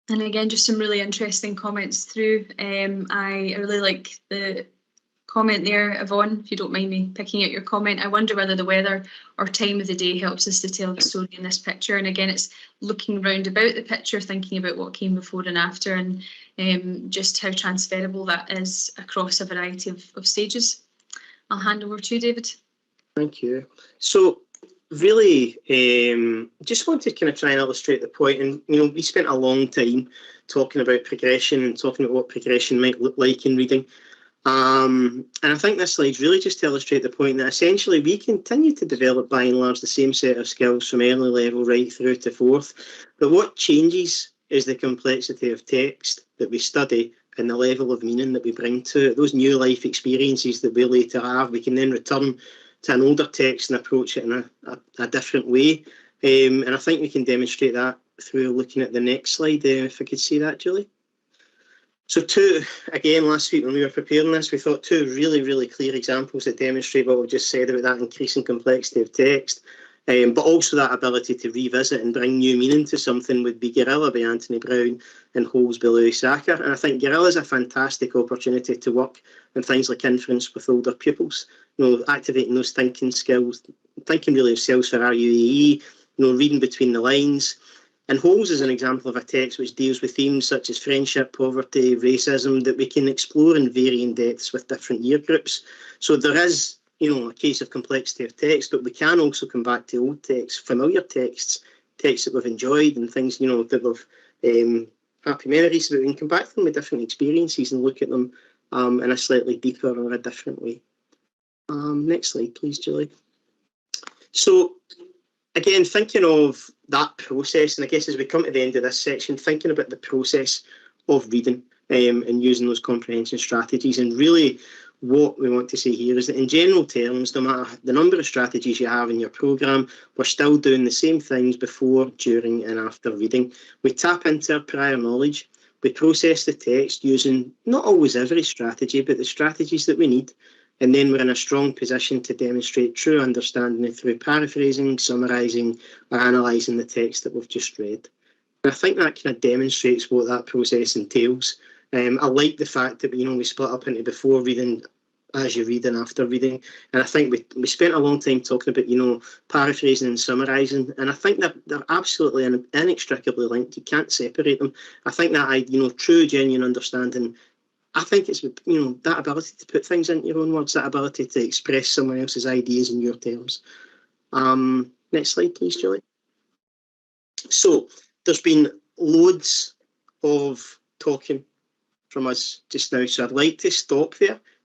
And again, just some really interesting comments through. I really like the comment there, Yvonne, if you don't mind me picking out your comment. I wonder whether the weather or time of the day helps us to tell the story in this picture. And again, it's looking round about the picture, thinking about what came before and after, and just how transferable that is across a variety of stages. I'll hand over to you, David. Thank you. So really, just want to kind of try and illustrate the point. And, we spent a long time talking about progression and talking about what progression might look like in reading. And I think this slide's really just to illustrate the point that essentially we continue to develop by and large the same set of skills from early level right through to fourth. But what changes is the complexity of text that we study and the level of meaning that we bring to it. Those new life experiences that we later have, we can then return to an older text and approach it in a different way. And I think we can demonstrate that through looking at the next slide. If I could see that, Julie. So again, last week when we were preparing this, we thought two really, really clear examples that demonstrate what we've just said about that increasing complexity of text, but also that ability to revisit and bring new meaning to something would be Gorilla by Anthony Brown and Holes by Louis Sachar. And I think Gorilla is a fantastic opportunity to work on things like inference with older pupils, activating those thinking skills, thinking really of cells for RUAE, reading between the lines. And Holes is an example of a text which deals with themes such as friendship, poverty, racism, that we can explore in varying depths with different year groups. So there is, a case of complexity of text, but we can also come back to old texts, familiar texts that we've enjoyed and things, that we've happy memories, but we can come back to them with different experiences and look at them in a slightly deeper or a different way. Next slide, please, Julie. So, again, thinking of that process, and I guess as we come to the end of this section, thinking about the process of reading and using those comprehension strategies, and really what we want to say here is that in general terms, no matter the number of strategies you have in your programme, we're still doing the same things before, during and after reading. We tap into our prior knowledge, we process the text using not always every strategy, but the strategies that we need. And then we're in a strong position to demonstrate true understanding through paraphrasing, summarising, or analysing the text that we've just read. And I think that kind of demonstrates what that process entails. I like the fact that we split up into before reading, as you read, and after reading. And I think we spent a long time talking about paraphrasing and summarising. And I think that they're absolutely inextricably linked. You can't separate them. I think that true, genuine understanding, I think it's that ability to put things into your own words, that ability to express someone else's ideas in your terms. Next slide, please, Julie. So there's been loads of talking from us just now, so I'd like to stop there